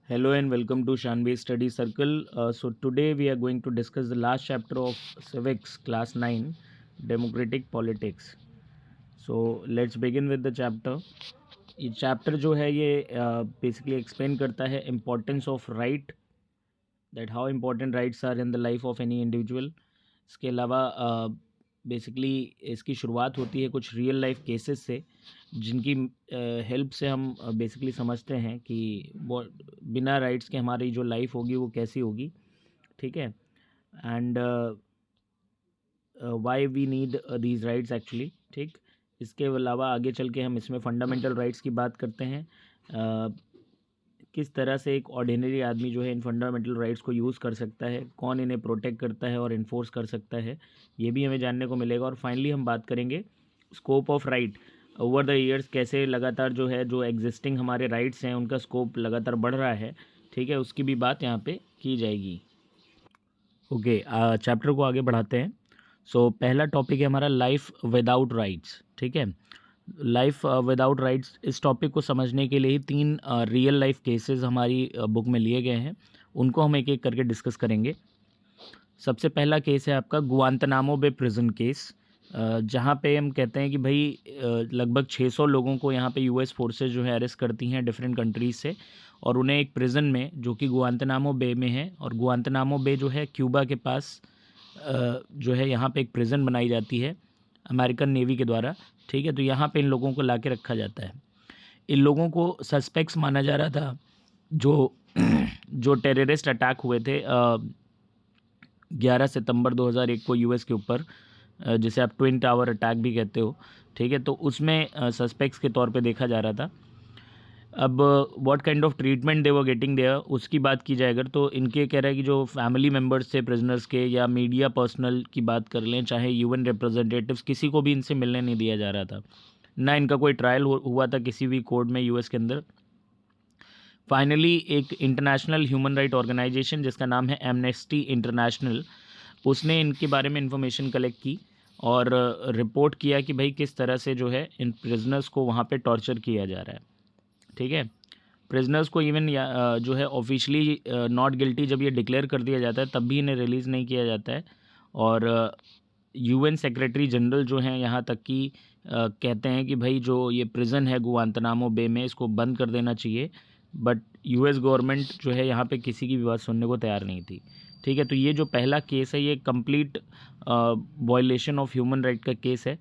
Hello and welcome to Shanvi Study Circle. So today we are going to discuss the last chapter of Civics Class 9, Democratic Politics. So let's begin with the chapter. ये chapter जो है ये basically explain करता है importance of right, that how important rights are in the life of any individual. इसके अलावा basically इसकी शुरुआत होती है कुछ रियल लाइफ केसेस से जिनकी हेल्प से हम बेसिकली समझते हैं कि वो बिना राइट्स के हमारी जो लाइफ होगी वो कैसी होगी, ठीक है। And why we need these rights actually, ठीक। इसके अलावा आगे चल के हम इसमें फंडामेंटल राइट्स की बात करते हैं, किस तरह से एक ऑर्डिनरी आदमी जो है इन फंडामेंटल राइट्स को यूज़ कर सकता है, कौन इन्हें प्रोटेक्ट करता है और इन्फोर्स कर सकता है, ये भी हमें जानने को मिलेगा। और फाइनली हम बात करेंगे scope of right over the years, कैसे लगातार जो है जो एग्जिस्टिंग हमारे राइट्स हैं उनका स्कोप लगातार बढ़ रहा है, ठीक है, उसकी भी बात यहाँ पे की जाएगी। ओके, चैप्टर को आगे बढ़ाते हैं। सो पहला टॉपिक है हमारा लाइफ विदाउट राइट्स, ठीक है। लाइफ विदाउट राइट्स, इस टॉपिक को समझने के लिए ही 3 रियल लाइफ केसेस हमारी बुक में लिए गए हैं, उनको हम एक एक करके डिस्कस करेंगे। सबसे पहला केस है आपका गुआंतनामो बे प्रिजन केस, जहाँ पे हम कहते हैं कि भाई लगभग 600 लोगों को यहाँ पे यूएस फोर्सेस जो है अरेस्ट करती हैं डिफरेंट कंट्रीज से, और उन्हें एक प्रिजन में जो कि गुआंतनामो बे में है, और गुआंतनामो बे जो है क्यूबा के पास जो है यहाँ पे एक प्रिजन बनाई जाती है अमेरिकन नेवी के द्वारा, ठीक है। तो यहाँ पे इन लोगों को ला के रखा जाता है। इन लोगों को सस्पेक्ट्स माना जा रहा था जो जो टेररिस्ट अटैक हुए थे 11 सितंबर 2001 को यूएस के ऊपर, जिसे आप ट्विन टावर अटैक भी कहते हो, ठीक है। तो उसमें सस्पेक्ट्स के तौर पे देखा जा रहा था। अब what kind of treatment they were getting there, उसकी बात की जाए अगर, तो इनके कह रहा है कि जो फैमिली मेम्बर्स थे प्रिजनर्स के या मीडिया पर्सनल की बात कर लें, चाहे यूएन रिप्रेजेंटेटिव्स, किसी को भी इनसे मिलने नहीं दिया जा रहा था, ना इनका कोई ट्रायल हुआ था किसी भी कोर्ट में यूएस के अंदर। फाइनली एक इंटरनेशनल ह्यूमन राइट ऑर्गेनाइजेशन जिसका नाम है एमनेस्टी इंटरनेशनल, उसने इनके बारे में इंफॉर्मेशन कलेक्ट की और रिपोर्ट किया कि भाई किस तरह से जो है इन प्रिजनर्स को वहाँ पे टॉर्चर किया जा रहा है, ठीक है। प्रिजनर्स को इवन जो है ऑफिशियली नॉट गिल्टी जब ये डिक्लेयर कर दिया जाता है तब भी इन्हें रिलीज़ नहीं किया जाता है, और यूएन सेक्रेटरी जनरल जो हैं यहाँ तक कि कहते हैं कि भाई जो ये प्रिजन है गुआंतनामो बे में, इसको बंद कर देना चाहिए, बट यूएस गवर्नमेंट जो है यहाँ पे किसी की भी बात सुनने को तैयार नहीं थी, ठीक है। तो ये जो पहला केस है ये complete violation of human right का केस है,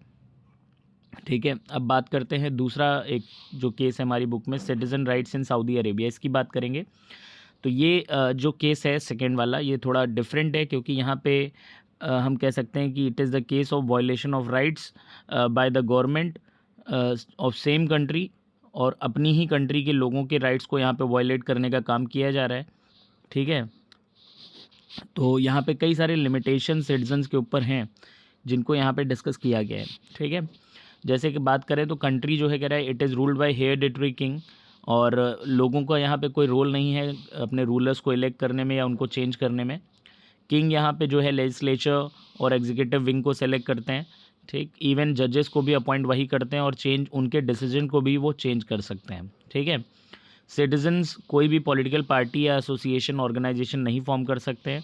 ठीक है। अब बात करते हैं दूसरा एक जो केस है हमारी बुक में, citizen rights in Saudi Arabia, इसकी बात करेंगे। तो ये जो केस है सेकेंड वाला, ये थोड़ा डिफरेंट है क्योंकि यहाँ पे हम कह सकते हैं कि it is the case of violation of rights by the government of same country, और अपनी ही कंट्री के लोगों के राइट्स को यहाँ पे वायलेट करने का काम किया जा रहा है, ठीक है। तो यहाँ पे कई सारे लिमिटेशन सिटीजन्स के ऊपर हैं जिनको यहाँ पे डिस्कस किया गया है, ठीक है। जैसे कि बात करें तो कंट्री जो है कह रहा है it is ruled by hereditary king, और लोगों का यहाँ पे कोई रोल नहीं है अपने रूलर्स को इलेक्ट करने में या उनको चेंज करने में। किंग यहाँ पे जो है लेजिस्लेचर और एग्जीक्यूटिव विंग को सेलेक्ट करते हैं, ठीक। इवन जजेस को भी अपॉइंट वही करते हैं और चेंज उनके डिसीजन को भी वो चेंज कर सकते हैं, ठीक है। सिटीजन्स कोई भी पॉलिटिकल पार्टी या एसोसिएशन ऑर्गेनाइजेशन नहीं फॉर्म कर सकते हैं।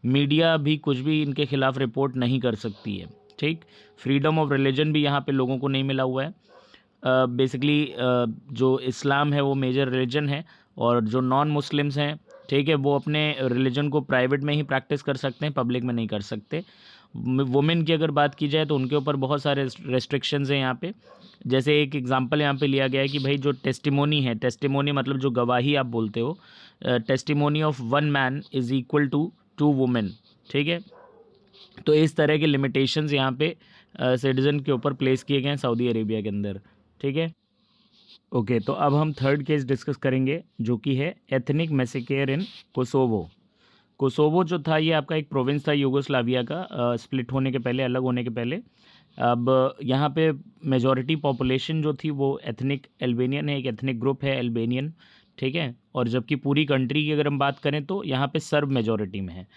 मीडिया भी कुछ भी इनके खिलाफ रिपोर्ट नहीं कर सकती है, ठीक। फ्रीडम ऑफ रिलीजन भी यहाँ पे लोगों को नहीं मिला हुआ है। बेसिकली जो इस्लाम है वो मेजर रिलीजन है, और जो नॉन मुस्लिम्स हैं, ठीक है, वो अपने रिलीजन को प्राइवेट में ही प्रैक्टिस कर सकते हैं, पब्लिक में नहीं कर सकते। वुमेन की अगर बात की जाए तो उनके ऊपर बहुत सारे रेस्ट्रिक्शंस हैं यहाँ पे। जैसे एक एग्जांपल यहाँ पे लिया गया है कि भाई जो टेस्टिमोनी है, टेस्टिमोनी मतलब जो गवाही आप बोलते हो, testimony of one man is equal to 2 women, ठीक है। तो इस तरह के लिमिटेशंस यहाँ पे सिटीज़न के ऊपर प्लेस किए गए हैं सऊदी अरेबिया के अंदर, ठीक है। ओके, तो अब हम थर्ड केस डिस्कस करेंगे जो कि है एथनिक मैसेकेयर इन कोसोवो। कोसोवो जो था ये आपका एक प्रोविंस था यूगोस्लाविया का, स्प्लिट होने के पहले, अलग होने के पहले। अब यहाँ पे मेजॉरिटी पॉपुलेशन जो थी वो एथनिक अल्बेनियन है, एक एथनिक ग्रुप है अल्बेनियन, ठीक है। और जबकि पूरी कंट्री की अगर हम बात करें तो यहाँ पे सर्ब मेजॉरिटी में है।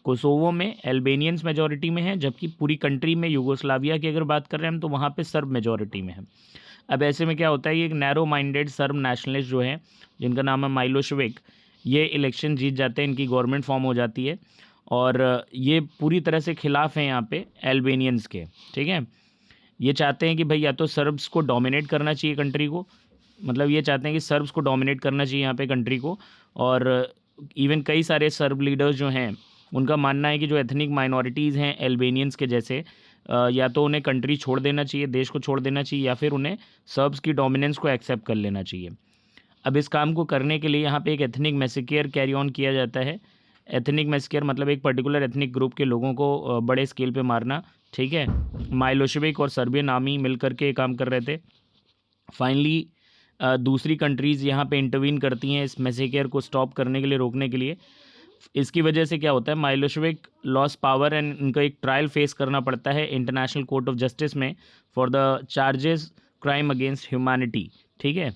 कोसोवो में अल्बेनियंस मेजॉरिटी में है, जबकि पूरी कंट्री में यूगोस्लाविया की अगर बात कर रहे हैं हम तो वहाँ पे सर्ब मेजॉरिटी में है। अब ऐसे में क्या होता है, ये एक नैरो माइंडेड सर्ब नेशनलिस्ट जो है जिनका नाम है माइलोशेविक, ये इलेक्शन जीत जाते हैं, इनकी गवर्नमेंट फॉर्म हो जाती है, और ये पूरी तरह से खिलाफ हैं यहाँ पे अल्बानियंस के, ठीक है। ये चाहते हैं कि भाई या तो सर्ब्स को डोमिनेट करना चाहिए कंट्री को, मतलब ये चाहते हैं कि सर्ब्स को डोमिनेट करना चाहिए यहाँ पे कंट्री को, और इवन कई सारे सर्ब लीडर्स जो हैं उनका मानना है कि जो एथनिक माइनॉरिटीज़ हैं अल्बानियंस के जैसे, या तो उन्हें कंट्री छोड़ देना चाहिए, देश को छोड़ देना चाहिए, या फिर उन्हें सर्ब्स की डोमिनेंस को एक्सेप्ट कर लेना चाहिए। अब इस काम को करने के लिए यहाँ पे एक एथनिक मैसेकेयर कैरी ऑन किया जाता है। एथनिक मैसेकेयर मतलब एक पर्टिकुलर एथनिक ग्रुप के लोगों को बड़े स्केल पे मारना, ठीक है। माइलोशेविक और सर्बियन आर्मी मिल करके काम कर रहे थे। फाइनली दूसरी कंट्रीज़ यहाँ पे इंटरवीन करती हैं इस मैसेकेयर को स्टॉप करने के लिए, रोकने के लिए। इसकी वजह से क्या होता है, माइलोशेविक लॉस पावर एंड इनको एक ट्रायल फेस करना पड़ता है इंटरनेशनल कोर्ट ऑफ जस्टिस में for the charges crime against humanity, ठीक है।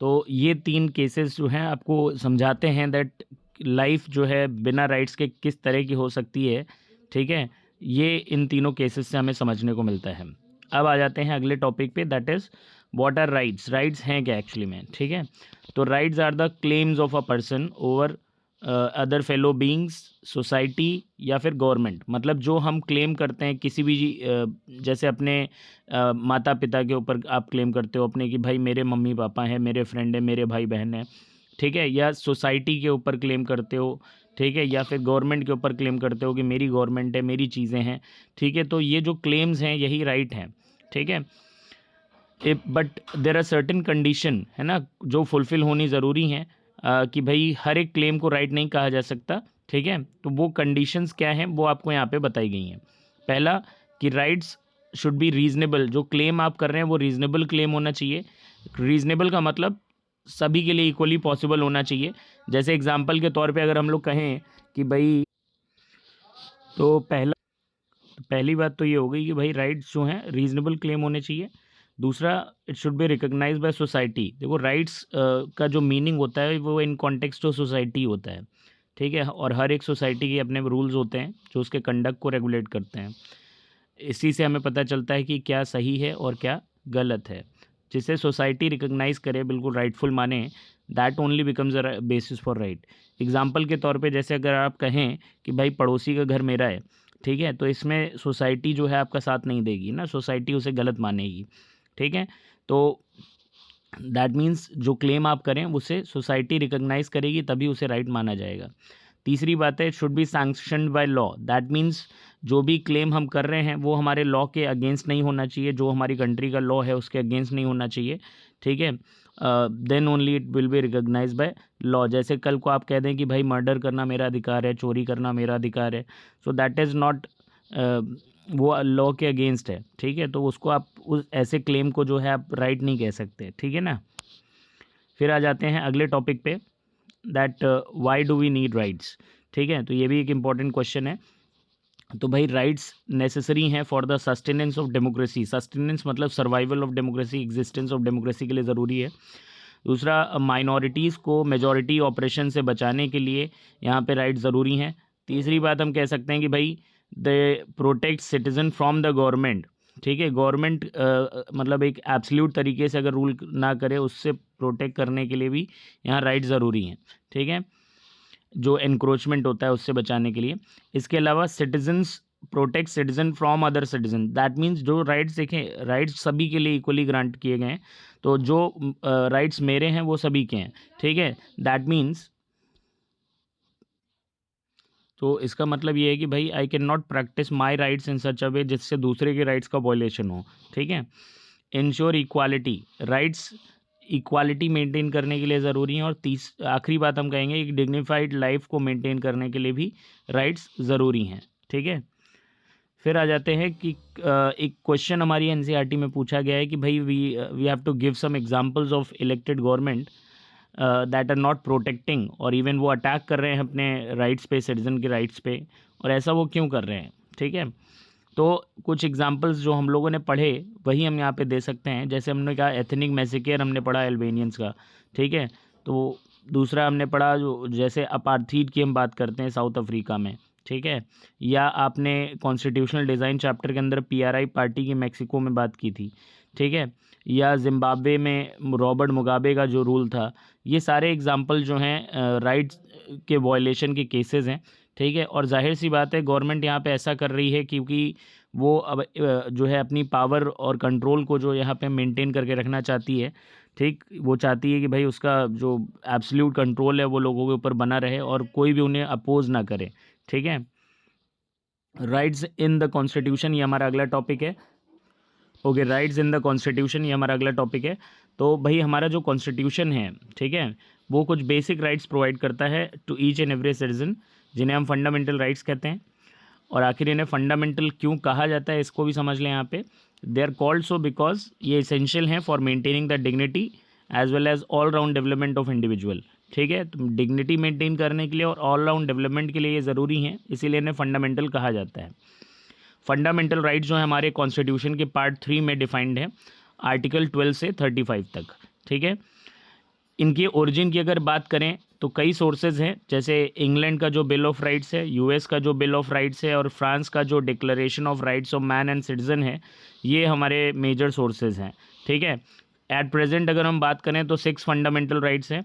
तो ये 3 केसेस जो हैं आपको समझाते हैं दैट लाइफ जो है बिना राइट्स के किस तरह की हो सकती है, ठीक है। ये इन तीनों केसेस से हमें समझने को मिलता है। अब आ जाते हैं अगले टॉपिक पे, that is what are rights. Rights हैं क्या एक्चुअली में, ठीक है। तो rights are the claims of a person over other fellow beings, society या फिर गवर्नमेंट। मतलब जो हम क्लेम करते हैं किसी भी जैसे अपने माता पिता के ऊपर आप क्लेम करते हो अपने कि भाई मेरे मम्मी पापा हैं, मेरे फ्रेंड हैं, मेरे भाई बहन हैं, ठीक है। या सोसाइटी के ऊपर क्लेम करते हो, ठीक है, या फिर गवर्नमेंट के ऊपर क्लेम करते हो कि मेरी गवर्नमेंट है, मेरी चीज़ें हैं, ठीक है। तो ये जो क्लेम्स हैं यही राइट हैं, ठीक है। But there are certain condition, है ना, जो फुलफ़िल होनी ज़रूरी हैं, कि भाई हर एक क्लेम को राइट नहीं कहा जा सकता, ठीक है। तो वो कंडीशंस क्या हैं वो आपको यहाँ पे बताई गई हैं। पहला कि राइट्स शुड बी रीज़नेबल, जो क्लेम आप कर रहे हैं वो रीज़नेबल क्लेम होना चाहिए। रीज़नेबल का मतलब सभी के लिए इक्वली पॉसिबल होना चाहिए। जैसे एग्जांपल के तौर पे अगर हम लोग कहें कि भाई, तो पहली बात तो ये हो गई कि भाई राइट्स जो हैं रीज़नेबल क्लेम होने चाहिए। दूसरा, it should be recognised by society. देखो राइट्स का जो मीनिंग होता है वो इन कॉन्टेक्स्ट ऑफ सोसाइटी होता है, ठीक है। और हर एक सोसाइटी के अपने रूल्स होते हैं जो उसके कंडक्ट को रेगुलेट करते हैं। इसी से हमें पता चलता है कि क्या सही है और क्या गलत है। जिसे सोसाइटी रिकॉग्नाइज करे, बिल्कुल राइटफुल माने, that only becomes a basis for right. Example के तौर पे जैसे अगर आप कहें कि भाई पड़ोसी का घर मेरा है, ठीक है, तो इसमें सोसाइटी जो है आपका साथ नहीं देगी ना, सोसाइटी उसे गलत मानेगी, ठीक है। तो दैट मीन्स जो क्लेम आप करें उसे सोसाइटी रिकॉग्नाइज करेगी तभी उसे राइट माना जाएगा। तीसरी बात है, should be sanctioned by law. That means जो भी क्लेम हम कर रहे हैं वो हमारे लॉ के अगेंस्ट नहीं होना चाहिए, जो हमारी कंट्री का लॉ है उसके अगेंस्ट नहीं होना चाहिए, ठीक है। Then only it will be recognise by law. जैसे कल को आप कह दें कि भाई मर्डर करना मेरा अधिकार है, चोरी करना मेरा अधिकार है, सो दैट इज़ नॉट, वो लॉ के अगेंस्ट है, ठीक है। तो उसको आप उस ऐसे क्लेम को जो है आप राइट नहीं कह सकते, ठीक है ना। फिर आ जाते हैं अगले टॉपिक पे, that why do we need rights, ठीक है। तो ये भी एक इम्पॉर्टेंट क्वेश्चन है। तो भाई राइट्स नेसेसरी हैं for the sustenance of democracy. Sustenance मतलब survival of democracy, existence of democracy के लिए ज़रूरी है। दूसरा, माइनॉरिटीज़ को मेजॉरिटी ऑपरेशन से बचाने के लिए यहाँ पे राइट ज़रूरी हैं। तीसरी बात हम कह सकते हैं कि भाई they protect citizen from the government, ठीक है। गवर्नमेंट मतलब एक एब्सोल्यूट तरीके से अगर रूल ना करे, उससे प्रोटेक्ट करने के लिए भी यहाँ राइट ज़रूरी हैं, ठीक है, जो एनक्रोचमेंट होता है उससे बचाने के लिए। इसके अलावा citizens protect citizen from other citizen. That means जो राइट्स देखें, राइट्स सभी के लिए इक्वली ग्रांट किए गए हैं, तो जो राइट्स मेरे हैं वो सभी के हैं, ठीक है। दैट मीन्स, तो इसका मतलब ये है कि भाई I can not practice my rights in such a way जिससे दूसरे के राइट्स का वॉयलेशन हो, ठीक है। Ensure equality, rights equality maintain करने के लिए ज़रूरी हैं। और आखिरी बात हम कहेंगे, एक डिग्निफाइड लाइफ को मेंटेन करने के लिए भी राइट्स ज़रूरी हैं, ठीक है। फिर आ जाते हैं कि एक क्वेश्चन हमारी एनसीईआरटी में पूछा गया है कि भाई we have to give some examples of elected government that are not protecting, और इवन वो अटैक कर रहे हैं अपने राइट्स पे, सिटीजन के राइट्स पे, और ऐसा वो क्यों कर रहे हैं, ठीक है। तो कुछ एग्जांपल्स जो हम लोगों ने पढ़े वही हम यहाँ पे दे सकते हैं। जैसे हमने कहा एथनिक मैसेकेयर हमने पढ़ा अल्बानियंस का, ठीक है। तो दूसरा हमने पढ़ा जो जैसे अपार्थीड की हम बात करते हैं साउथ अफ्रीका में, ठीक है। या आपने कॉन्स्टिट्यूशनल डिज़ाइन चैप्टर के अंदर पीआरआई पार्टी की मैक्सिको में बात की थी, ठीक है। या जिम्बाब्वे में रॉबर्ट मुगाबे का जो रूल था, ये सारे एग्जांपल जो हैं राइट्स के वायलेशन के केसेस हैं, ठीक है। और जाहिर सी बात है गवर्नमेंट यहाँ पे ऐसा कर रही है क्योंकि वो अब जो है अपनी पावर और कंट्रोल को जो यहाँ पे मेंटेन करके रखना चाहती है, ठीक। वो चाहती है कि भाई उसका जो एब्सोल्यूट कंट्रोल है वो लोगों के ऊपर बना रहे और कोई भी उन्हें अपोज ना करे, ठीक है। राइट्स इन द कॉन्स्टिट्यूशन, ये हमारा अगला टॉपिक है। Okay, rights in the constitution, ये हमारा अगला टॉपिक है। तो भाई हमारा जो कॉन्स्टिट्यूशन है, ठीक है, वो कुछ बेसिक राइट्स प्रोवाइड करता है to each and every citizen, जिन्हें हम फंडामेंटल राइट्स कहते हैं। और आखिर इन्हें फंडामेंटल क्यों कहा जाता है इसको भी समझ लें यहाँ पे। They are called so because ये इसेंशियल हैं for maintaining the dignity as well as all round development of individual, ठीक है। तो डिग्निटी मेंटेन करने के लिए और ऑल राउंड डेवलपमेंट के लिए ये ज़रूरी हैं, इसीलिए इन्हें फंडामेंटल कहा जाता है। फंडामेंटल राइट्स जो है हमारे कॉन्स्टिट्यूशन के पार्ट 3 में डिफाइंड है, आर्टिकल 12 से 35 तक, ठीक है। इनकी ओरिजिन की अगर बात करें तो कई सोर्सेज हैं, जैसे इंग्लैंड का जो बिल ऑफ राइट्स है, यूएस का जो बिल ऑफ राइट्स है और फ्रांस का जो declaration of rights of man and citizen है, ये हमारे मेजर सोर्सेज हैं, ठीक है। एट प्रेजेंट अगर हम बात करें तो 6 फंडामेंटल राइट्स हैं,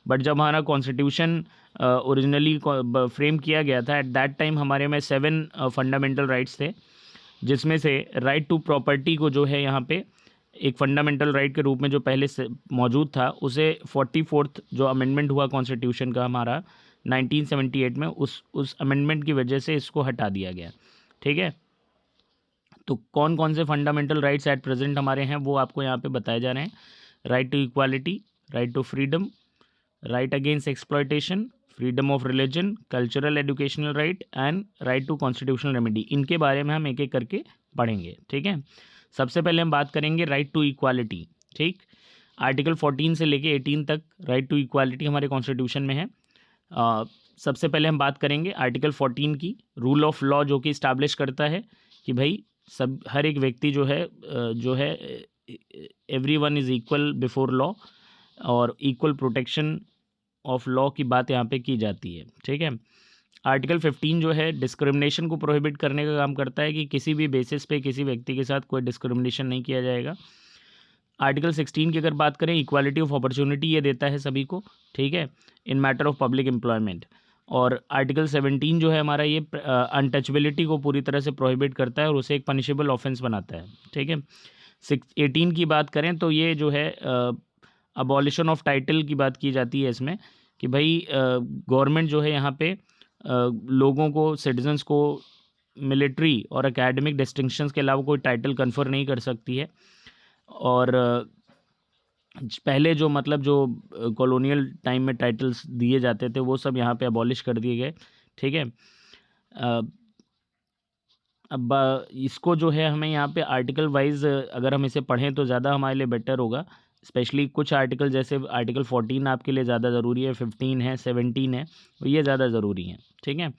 बट जब हमारा कॉन्स्टिट्यूशन ओरिजिनली फ्रेम किया गया था एट दैट टाइम हमारे में 7 फंडामेंटल राइट्स थे, जिसमें से राइट टू प्रॉपर्टी को जो है यहाँ पे एक फंडामेंटल राइट के रूप में जो पहले से मौजूद था, उसे 44th जो अमेंडमेंट हुआ कॉन्स्टिट्यूशन का हमारा 1978 में, उस अमेंडमेंट की वजह से इसको हटा दिया गया, ठीक है। तो कौन कौन से फंडामेंटल राइट्स एट प्रेजेंट हमारे हैं वो आपको यहाँ पे बताए जा रहे हैं। Right to equality, right to freedom, right against exploitation, freedom of religion, cultural educational right and right to constitutional remedy. इनके बारे में हम एक एक करके पढ़ेंगे, ठीक है। सबसे पहले हम बात करेंगे राइट टू इक्वालिटी, ठीक। आर्टिकल 14 से लेके 18 तक राइट टू इक्वालिटी हमारे कॉन्स्टिट्यूशन में है। सबसे पहले हम बात करेंगे आर्टिकल 14 की, रूल ऑफ लॉ, जो कि इस्टेब्लिश करता है कि भाई हर एक व्यक्ति जो है everyone is equal before law और इक्वल प्रोटेक्शन ऑफ लॉ की बात यहाँ पे की जाती है, ठीक है। आर्टिकल 15 जो है डिस्क्रिमिनेशन को प्रोहिबिट करने का काम करता है कि किसी भी बेसिस पे किसी व्यक्ति के साथ कोई डिस्क्रिमिनेशन नहीं किया जाएगा। आर्टिकल 16 की अगर बात करें, इक्वालिटी ऑफ अपॉर्चुनिटी ये देता है सभी को, ठीक है, इन मैटर ऑफ पब्लिक एम्प्लॉयमेंट। और आर्टिकल 17 जो है हमारा ये अनटचबिलिटी को पूरी तरह से प्रोहिबिट करता है और उसे एक पनिशेबल ऑफेंस बनाता है, ठीक है। 18 की बात करें तो ये जो है अबॉलिशन ऑफ टाइटल की बात की जाती है इसमें, कि भाई गवर्नमेंट जो है यहाँ पे लोगों को, सिटीजन्स को मिलिट्री और एकेडमिक डिस्टिंक्शंस के अलावा कोई टाइटल कन्फर नहीं कर सकती है। और पहले जो मतलब जो कॉलोनियल टाइम में टाइटल्स दिए जाते थे वो सब यहाँ पे अबॉलिश कर दिए गए, ठीक है। अब इसको जो है हमें यहाँ पे आर्टिकल वाइज अगर हम इसे पढ़ें तो ज़्यादा हमारे लिए बेटर होगा। स्पेशली कुछ आर्टिकल, जैसे आर्टिकल 14 आपके लिए ज़्यादा ज़रूरी है, 15 है, 17 है, तो ये ज़्यादा ज़रूरी है, ठीक है।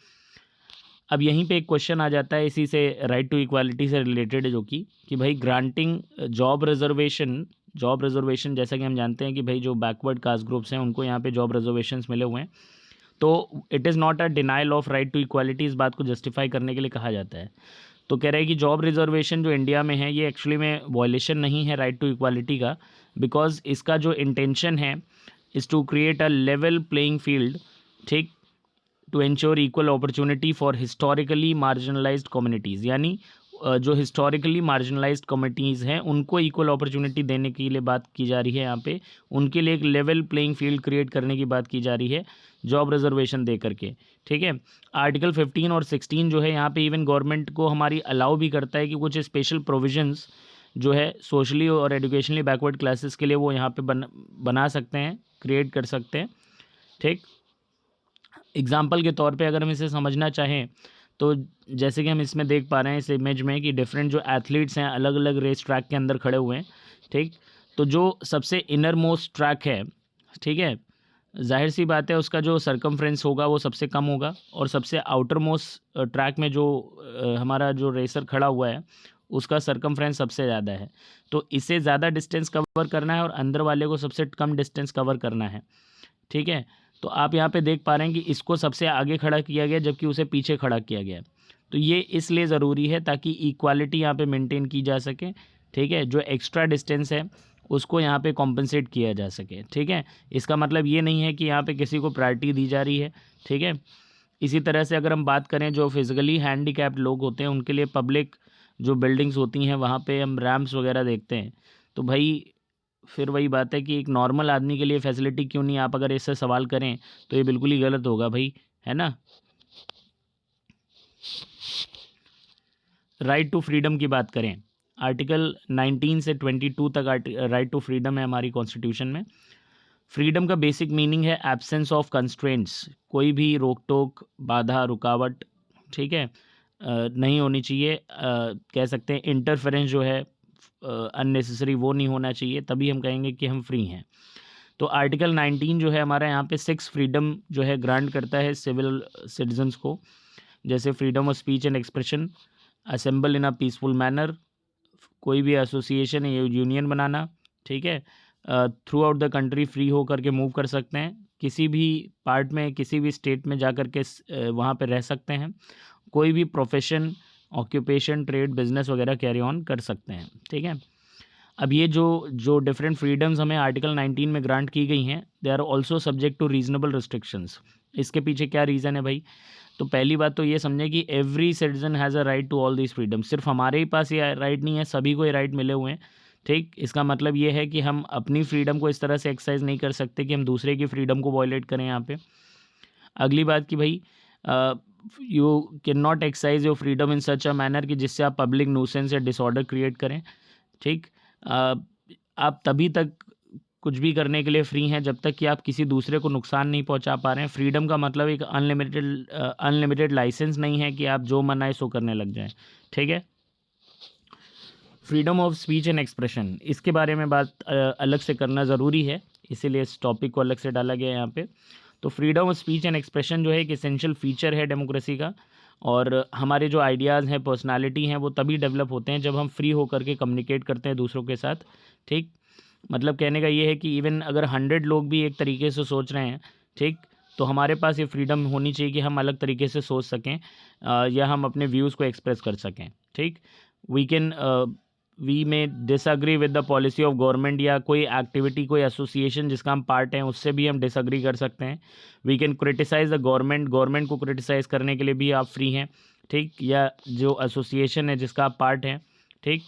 अब यहीं पे एक क्वेश्चन आ जाता है इसी से राइट टू इक्वालिटी से रिलेटेड, जो कि भाई ग्रांटिंग जॉब रिजर्वेशन, जैसा कि हम जानते हैं कि भाई जो बैकवर्ड कास्ट ग्रुप्स हैं उनको यहाँ पे जॉब रिजर्वेशंस मिले हुए हैं, तो it is not a denial of right to equality, इस बात को जस्टिफाई करने के लिए कहा जाता है। तो कह रहे हैं कि जॉब रिजर्वेशन जो इंडिया में है ये एक्चुअली में वॉयलेशन नहीं है राइट टू इक्वालिटी का, बिकॉज इसका जो इंटेंशन है is to create a level playing field, ठीक, to ensure equal opportunity for historically marginalised communities. यानी जो हिस्टोरिकली मार्जिनलाइज्ड कम्युनिटीज़ हैं उनको इक्वल अपॉर्चुनिटी देने के लिए बात की जा रही है यहाँ पे, उनके लिए एक लेवल प्लेइंग फील्ड क्रिएट करने की बात की जा रही है जॉब रिजर्वेशन दे करके, ठीक है। आर्टिकल 15 और 16 जो है यहाँ पे इवन गवर्नमेंट को हमारी अलाउ भी करता है कि कुछ स्पेशल प्रोविजंस जो है सोशली और एजुकेशनली बैकवर्ड क्लासेस के लिए वो यहाँ पे बना सकते हैं, क्रिएट कर सकते हैं, ठीक। एग्जाम्पल के तौर पे अगर हम इसे समझना चाहें तो जैसे कि हम इसमें देख पा रहे हैं इस इमेज में कि डिफरेंट जो एथलीट्स हैं अलग अलग रेस ट्रैक के अंदर खड़े हुए हैं, ठीक। तो जो सबसे इनर मोस्ट ट्रैक है, ठीक है, जाहिर सी बात है उसका जो सरकमफ्रेंस होगा वो सबसे कम होगा, और सबसे आउटर मोस्ट ट्रैक में जो हमारा जो रेसर खड़ा हुआ है उसका सरकमफ्रेंस सबसे ज़्यादा है। तो इसे ज़्यादा डिस्टेंस कवर करना है और अंदर वाले को सबसे कम डिस्टेंस कवर करना है, ठीक है। तो आप यहाँ पे देख पा रहे हैं कि इसको सबसे आगे खड़ा किया गया जबकि उसे पीछे खड़ा किया गया। तो ये इसलिए ज़रूरी है ताकि इक्वालिटी यहाँ पे मेंटेन की जा सके, ठीक है, जो एक्स्ट्रा डिस्टेंस है उसको यहाँ पे कॉम्पनसेट किया जा सके, ठीक है। इसका मतलब ये नहीं है कि यहाँ पे किसी को प्रायोरिटी दी जा रही है, ठीक है। इसी तरह से अगर हम बात करें जो फिज़िकली हैंडीकैप्ड लोग होते हैं उनके लिए पब्लिक जो बिल्डिंग्स होती हैं वहाँ पे हम रैम्प्स वगैरह देखते हैं, तो भाई फिर वही बात है कि एक नॉर्मल आदमी के लिए फैसिलिटी क्यों नहीं, आप अगर इससे सवाल करें तो ये बिल्कुल ही गलत होगा भाई, है ना। राइट टू फ्रीडम की बात करें, आर्टिकल 19 से 22 तक राइट टू फ्रीडम है हमारी कॉन्स्टिट्यूशन में। फ्रीडम का बेसिक मीनिंग है एब्सेंस ऑफ कंस्ट्रेंट्स, कोई भी रोक टोक, बाधा, रुकावट, ठीक है, नहीं होनी चाहिए। कह सकते हैं इंटरफेरेंस जो है अननेसेसरी वो नहीं होना चाहिए, तभी हम कहेंगे कि हम फ्री हैं। तो आर्टिकल 19 जो है हमारा यहाँ पे 6 फ्रीडम जो है ग्रांट करता है सिविल सिटीजन्स को, जैसे freedom of speech and expression, assemble in a peaceful manner, कोई भी एसोसिएशन या यूनियन बनाना, ठीक है, through out the country free हो करके मूव कर सकते हैं, किसी भी पार्ट में किसी भी स्टेट में जा कर के वहाँ पे रह सकते हैं, कोई भी प्रोफेशन, ऑक्यूपेशन, ट्रेड, बिजनेस वगैरह कैरी ऑन कर सकते हैं, ठीक है। अब ये जो डिफरेंट फ्रीडम्स हमें आर्टिकल 19 में ग्रांट की गई हैं, they are also subject to reasonable restrictions. इसके पीछे क्या रीज़न है भाई, तो पहली बात तो ये समझें कि every citizen has a right to all this freedom, सिर्फ हमारे ही पास ये राइट नहीं है, सभी को ये राइट मिले हुए हैं, ठीक। इसका मतलब ये है कि हम अपनी फ्रीडम को इस तरह से एक्सरसाइज नहीं कर सकते कि हम दूसरे की फ्रीडम को वायलेट करें यहाँ पे। अगली बात कि भाई you can not exercise your freedom in such a manner कि जिससे आप पब्लिक न्यूसेंस या डिसऑर्डर क्रिएट करें, ठीक। आप तभी तक कुछ भी करने के लिए फ्री हैं जब तक कि आप किसी दूसरे को नुकसान नहीं पहुंचा पा रहे हैं। फ्रीडम का मतलब एक अनलिमिटेड लाइसेंस नहीं है कि आप जो मन आए सो करने लग जाएं, ठीक है। Freedom of speech and expression, इसके बारे में बात अलग से करना ज़रूरी है, इसीलिए इस टॉपिक को अलग से डाला गया है यहाँ पे। तो freedom of speech and expression जो है एक एसेंशियल फीचर है डेमोक्रेसी का, और हमारे जो आइडियाज़ हैं, पर्सनालिटी हैं, वो तभी डेवलप होते हैं जब हम फ्री होकर के कम्युनिकेट करते हैं दूसरों के साथ, ठीक। मतलब कहने का ये है कि इवन अगर 100 लोग भी एक तरीके से सोच रहे हैं, ठीक, तो हमारे पास ये फ्रीडम होनी चाहिए कि हम अलग तरीके से सोच सकें, या हम अपने व्यूज़ को एक्सप्रेस कर सकें, ठीक। वी में disagree with the policy of government, या कोई एक्टिविटी, कोई एसोसिएशन जिसका हम पार्ट हैं उससे भी हम डिसअग्री कर सकते हैं। We can criticise the government को क्रिटिसाइज़ करने के लिए भी आप फ्री हैं, ठीक, या जो एसोसिएशन है जिसका आप पार्ट हैं, ठीक।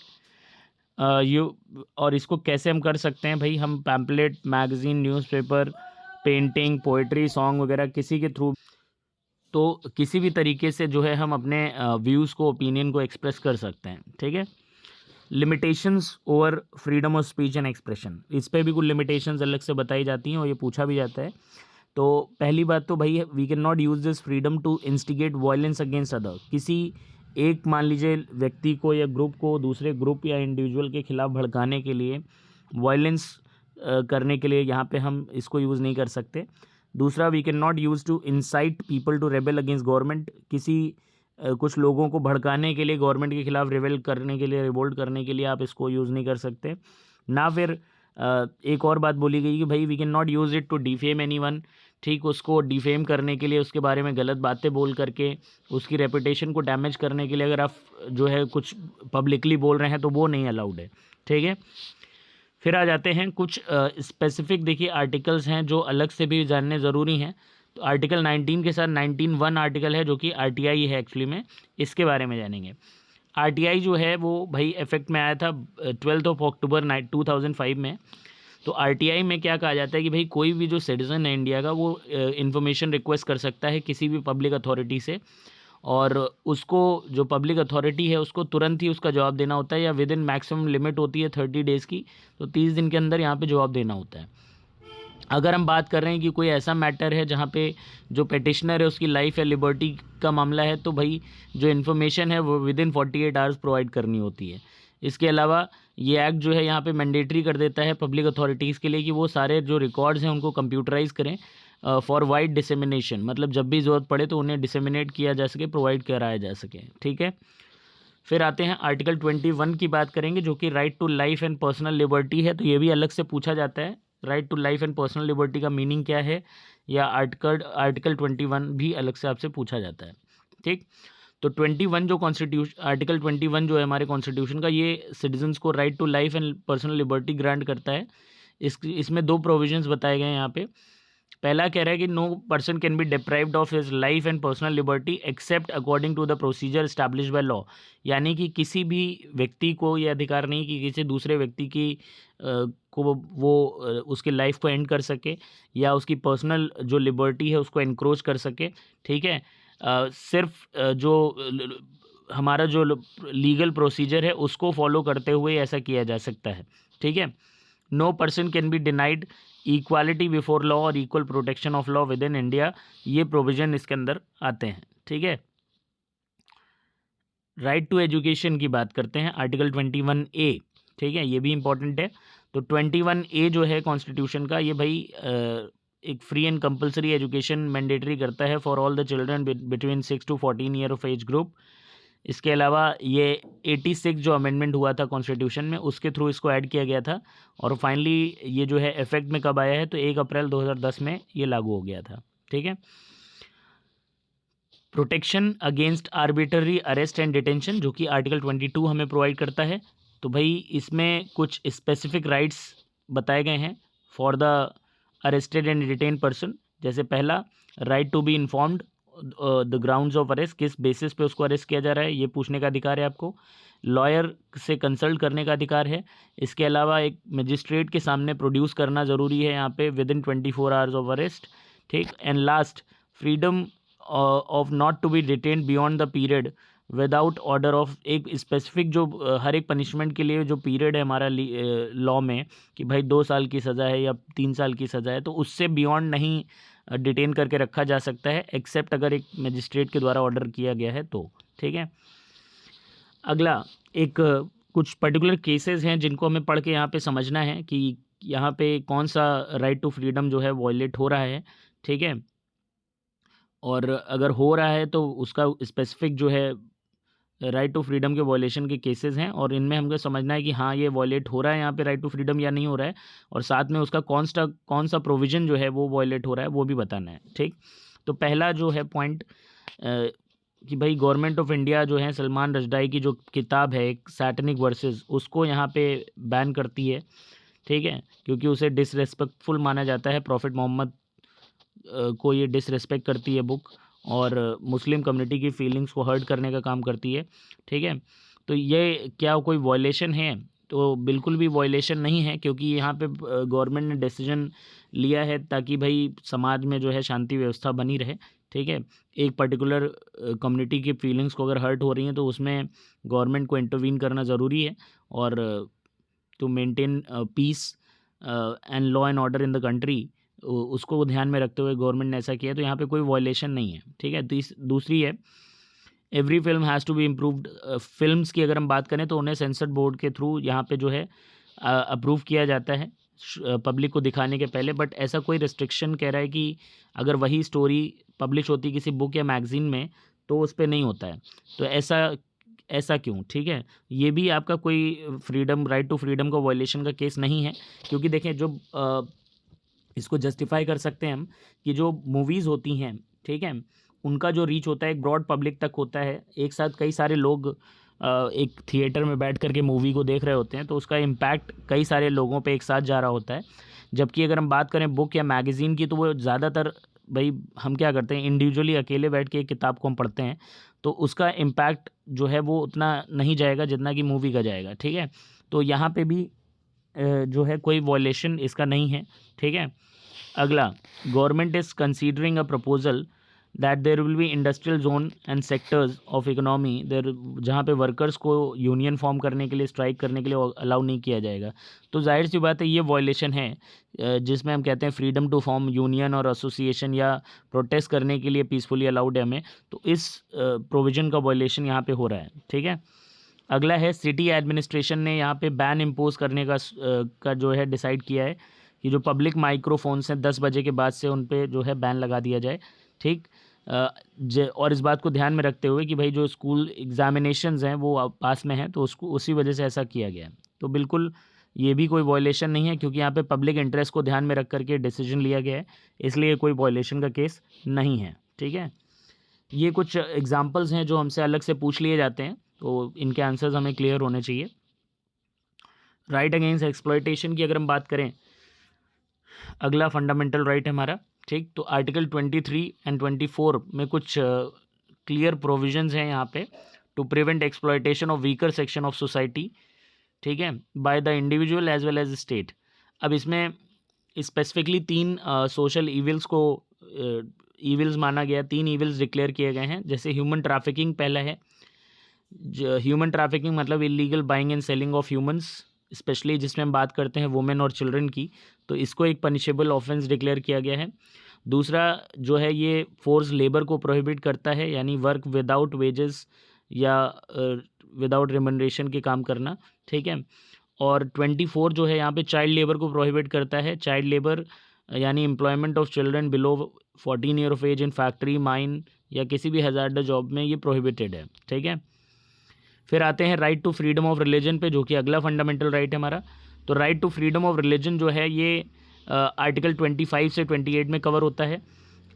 और इसको कैसे हम कर सकते हैं भाई, हम pamphlet, magazine, newspaper, painting, poetry, song वगैरह किसी के थ्रू, तो किसी भी तरीके से जो है हम अपने व्यूज़ को, ओपिनियन को एक्सप्रेस कर सकते हैं, ठीक है। Limitations over freedom of speech and expression, इस पे भी कुछ लिमिटेशंस अलग से बताई जाती हैं और ये पूछा भी जाता है। तो पहली बात तो भाई, we can not use this freedom to instigate violence against other, किसी एक मान लीजिए व्यक्ति को या ग्रुप को दूसरे ग्रुप या इंडिविजुअल के खिलाफ भड़काने के लिए, वायलेंस करने के लिए यहाँ पे हम इसको यूज़ नहीं कर सकते। दूसरा, we can not use to incite people to rebel against government, किसी कुछ लोगों को भड़काने के लिए, गवर्नमेंट के खिलाफ रिवोल्ट करने के लिए, रिवोल्ट करने के लिए आप इसको यूज़ नहीं कर सकते ना। फिर एक और बात बोली गई कि भाई we can not use it to defame anyone, ठीक, उसको डिफेम करने के लिए, उसके बारे में गलत बातें बोल करके उसकी रेपुटेशन को डैमेज करने के लिए अगर आप जो है कुछ पब्लिकली बोल रहे हैं तो वो नहीं अलाउड है, ठीक है। फिर आ जाते हैं कुछ स्पेसिफिक, देखिए आर्टिकल्स हैं जो अलग से भी जानने ज़रूरी हैं। तो आर्टिकल 19 के साथ 19(1) आर्टिकल है जो कि आरटीआई है एक्चुअली में, इसके बारे में जानेंगे। आरटीआई जो है वो भाई इफेक्ट में आया था 12 अक्टूबर 2005 में। तो आरटीआई में क्या कहा जाता है कि भाई कोई भी जो सिटीज़न है इंडिया का, वो इन्फॉर्मेशन रिक्वेस्ट कर सकता है किसी भी पब्लिक अथॉरिटी से, और उसको जो पब्लिक अथॉरिटी है उसको तुरंत ही उसका जवाब देना होता है, या विद इन मैक्सिमम लिमिट होती है 30 डेज़ की, तो 30 दिन के अंदर यहाँ पे जवाब देना होता है। अगर हम बात कर रहे हैं कि कोई ऐसा मैटर है जहाँ पे जो पेटिशनर है उसकी लाइफ या लिबर्टी का मामला है, तो भाई जो इन्फॉर्मेशन है वो विद इन 48 आवर्स प्रोवाइड करनी होती है। इसके अलावा ये एक्ट जो है यहाँ पे मैंडेटरी कर देता है पब्लिक अथॉरिटीज़ के लिए कि वो सारे जो रिकॉर्ड्स हैं उनको कंप्यूटराइज़ करें फॉर वाइड डिसेमिनेशन, मतलब जब भी ज़रूरत पड़े तो उन्हें डिसेमिनेट किया जा सके, प्रोवाइड कराया जा सके, ठीक है। फिर आते हैं आर्टिकल 21 की बात करेंगे जो कि right to life and personal liberty है। तो ये भी अलग से पूछा जाता है, right to life and personal liberty का मीनिंग क्या है, या आर्टिकल 21 भी अलग से आपसे पूछा जाता है, ठीक। तो 21 जो कॉन्स्टिट्यूशन आर्टिकल 21 जो है हमारे कॉन्स्टिट्यूशन का, ये सिटीजन्स को right to life and personal liberty grant करता है। इसमें 2 प्रोविजंस बताए गए हैं यहाँ पे। पहला कह रहा है कि no person can be deprived of his life and personal liberty except according to the procedure establish by law. यानी कि किसी भी व्यक्ति को ये अधिकार नहीं कि किसी दूसरे व्यक्ति की को वो उसकी लाइफ को एंड कर सके या उसकी पर्सनल जो लिबर्टी है उसको एनक्रोच कर सके। ठीक है, सिर्फ हमारा जो लीगल प्रोसीजर है उसको फॉलो करते हुए ऐसा किया जा सकता है। ठीक है, no person can be denied equality before law और equal protection of law within India, ये प्रोविजन इसके अंदर आते हैं। ठीक है, राइट टू एजुकेशन की बात करते हैं, आर्टिकल 21A। ठीक है, ये भी इंपॉर्टेंट है। तो 21A जो है कॉन्स्टिट्यूशन का, ये भाई एक free and compulsory education mandatory करता है for all the children between 6 to 14 year of age group. इसके अलावा ये 86 जो अमेंडमेंट हुआ था कॉन्स्टिट्यूशन में, उसके थ्रू इसको ऐड किया गया था और फाइनली ये जो है इफेक्ट में कब आया है, तो 1 अप्रैल 2010 में ये लागू हो गया था। ठीक है, protection against arbitrary arrest and detention जो कि आर्टिकल 22 हमें प्रोवाइड करता है। तो भाई इसमें कुछ स्पेसिफिक राइट्स बताए गए हैं for the arrested and detain person. जैसे पहला, right to be informed the grounds of arrest, किस बेसिस पे उसको अरेस्ट किया जा रहा है ये पूछने का अधिकार है आपको। लॉयर से कंसल्ट करने का अधिकार है। इसके अलावा एक मजिस्ट्रेट के सामने प्रोड्यूस करना ज़रूरी है यहाँ पे within 24 hours of arrest. ठीक, and last, freedom of not to be detained beyond the period without order of, एक स्पेसिफिक जो हर एक पनिशमेंट के लिए जो पीरियड है हमारा लॉ में कि भाई 2 साल की सज़ा है या 3 साल की सज़ा है, तो उससे बियॉन्ड नहीं डिटेन करके रखा जा सकता है एक्सेप्ट अगर एक मजिस्ट्रेट के द्वारा ऑर्डर किया गया है तो। ठीक है, अगला एक कुछ पर्टिकुलर केसेस हैं जिनको हमें पढ़ के यहाँ पे समझना है कि यहाँ पे कौन सा राइट टू फ्रीडम जो है वॉयलेट हो रहा है। ठीक है, और अगर हो रहा है तो उसका स्पेसिफिक जो है राइट टू फ्रीडम के वॉयलेशन के केसेस हैं और इनमें हमको समझना है कि हाँ ये वॉयलेट हो रहा है यहाँ पे राइट टू फ्रीडम या नहीं हो रहा है, और साथ में उसका कौन सा प्रोविज़न जो है वो वॉयलेट हो रहा है वो भी बताना है। ठीक, तो पहला जो है पॉइंट कि भाई गवर्नमेंट ऑफ इंडिया जो है सलमान रजदाई की जो किताब है एक सैटनिक वर्सेस, उसको यहाँ पे बैन करती है। ठीक है, क्योंकि उसे डिसरेस्पेक्टफुल माना जाता है, प्रॉफिट मोहम्मद को ये डिसरेस्पेक्ट करती है बुक और मुस्लिम कम्युनिटी की फीलिंग्स को हर्ट करने का काम करती है। ठीक है, तो ये क्या कोई वॉयलेशन है? तो बिल्कुल भी वॉयलेशन नहीं है, क्योंकि यहाँ पे गवर्नमेंट ने डिसीजन लिया है ताकि भाई समाज में जो है शांति व्यवस्था बनी रहे। ठीक है, एक पर्टिकुलर कम्युनिटी की फीलिंग्स को अगर हर्ट हो रही हैं तो उसमें गवर्नमेंट को इंटरवीन करना ज़रूरी है और to maintain peace and law and order in the country, उसको ध्यान में रखते हुए गवर्नमेंट ने ऐसा किया, तो यहाँ पे कोई वॉयलेशन नहीं है। ठीक है, दूसरी है every film has to be improved. Films की अगर हम बात करें तो उन्हें सेंसर बोर्ड के थ्रू यहाँ पे जो है अप्रूव किया जाता है पब्लिक को दिखाने के पहले, बट ऐसा कोई रिस्ट्रिक्शन कह रहा है कि अगर वही स्टोरी पब्लिश होती किसी बुक या मैगज़ीन में तो उस पर नहीं होता है, तो ऐसा क्यों? ठीक है, ये भी आपका कोई फ्रीडम, राइट टू फ्रीडम का वॉयलेशन का केस नहीं है, क्योंकि देखें जो इसको जस्टिफाई कर सकते हैं हम कि जो मूवीज़ होती हैं, ठीक है, उनका जो रीच होता है एक ब्रॉड पब्लिक तक होता है। एक साथ कई सारे लोग एक थिएटर में बैठ कर के मूवी को देख रहे होते हैं, तो उसका इम्पैक्ट कई सारे लोगों पे एक साथ जा रहा होता है। जबकि अगर हम बात करें बुक या मैगज़ीन की, तो वो ज़्यादातर भाई हम क्या करते हैं, इंडिविजुअली अकेले बैठ के एक किताब को हम पढ़ते हैं, तो उसका इम्पैक्ट जो है वो उतना नहीं जाएगा जितना कि मूवी का जाएगा। ठीक है, तो यहाँ पे भी जो है कोई वॉयलेशन इसका नहीं है। ठीक है, अगला, government is considering a proposal that there will be industrial zone and sectors of economy there, जहाँ पे वर्कर्स को यूनियन फॉर्म करने के लिए, स्ट्राइक करने के लिए अलाउ नहीं किया जाएगा। तो जाहिर सी बात है ये वॉयलेशन है जिसमें हम कहते हैं फ्रीडम टू फॉर्म यूनियन और एसोसिएशन या प्रोटेस्ट करने के लिए पीसफुली अलाउड है हमें, तो इस प्रोविज़न का वॉयलेशन यहाँ पे हो रहा है। ठीक है, अगला है सिटी एडमिनिस्ट्रेशन ने यहाँ पे बैन इम्पोज करने का जो है डिसाइड किया है कि जो पब्लिक माइक्रोफोन्स हैं 10 बजे के बाद से उन पे जो है बैन लगा दिया जाए। ठीक, और इस बात को ध्यान में रखते हुए कि भाई जो स्कूल एग्जामिनेशंस हैं वो पास में हैं, तो उसको उसी वजह से ऐसा किया गया है। तो बिल्कुल ये भी कोई वॉयलेशन नहीं है, क्योंकि यहाँ पे पब्लिक इंटरेस्ट को ध्यान में रख करके डिसीजन लिया गया है, इसलिए कोई वॉयलेशन का केस नहीं है। ठीक है, ये कुछ एग्जाम्पल्स हैं जो हमसे अलग से पूछ लिए जाते हैं, तो इनके आंसर्स हमें क्लियर होने चाहिए। राइट अगेंस्ट एक्सप्लॉयटेशन की अगर हम बात करें, अगला फंडामेंटल राइट है हमारा, ठीक। तो आर्टिकल 23 एंड 24 में कुछ क्लियर प्रोविजंस हैं यहाँ पे, to prevent exploitation of weaker section of society, ठीक है, by the individual as well as state. अब इसमें स्पेसिफिकली 3 सोशल इविल्स को इविल्स माना गया, 3 इविल्स डिक्लेयर किए गए हैं। जैसे ह्यूमन ट्रैफिकिंग पहला है, ह्यूमन ट्रैफिकिंग मतलब illegal buying and selling of humans, specially जिसमें हम बात करते हैं वुमेन और चिल्ड्रन की, तो इसको एक पनिशेबल ऑफेंस डिक्लेयर किया गया है। दूसरा जो है ये फोर्स लेबर को प्रोहिबिट करता है, यानी वर्क विदाउट वेजेस या विदाउट रिमनरेशन के काम करना, ठीक है। और 24 जो है यहाँ पे चाइल्ड लेबर को प्रोहिबिट करता है। चाइल्ड लेबर यानी employment of children below 14 year of age in factory, mine या किसी भी हजार्डस जॉब में ये प्रोहिबिटेड है, ठीक है। फिर आते हैं right to freedom of religion पे, जो कि अगला फंडामेंटल राइट है हमारा। तो right to freedom of religion जो है ये आर्टिकल 25 से 28 में कवर होता है।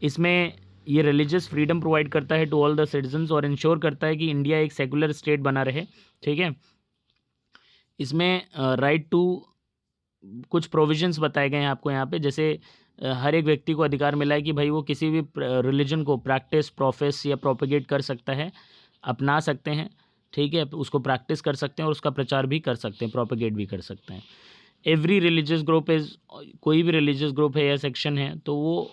इसमें ये रिलीजियस फ्रीडम प्रोवाइड करता है टू ऑल द सिटीजन्स और इंश्योर करता है कि इंडिया एक सेकुलर स्टेट बना रहे, ठीक है। इसमें राइट टू कुछ प्रोविजंस बताए गए हैं आपको यहाँ पे, जैसे हर एक व्यक्ति को अधिकार मिला है कि भाई वो किसी भी रिलीजन को प्रैक्टिस, प्रोफेस या प्रोपेगेट कर सकता है, अपना सकते हैं, ठीक है, उसको प्रैक्टिस कर सकते हैं और उसका प्रचार भी कर सकते हैं, प्रोपेगेट भी कर सकते हैं। एवरी रिलीजियस ग्रुप इज़, कोई भी रिलीजियस ग्रुप है या सेक्शन है तो वो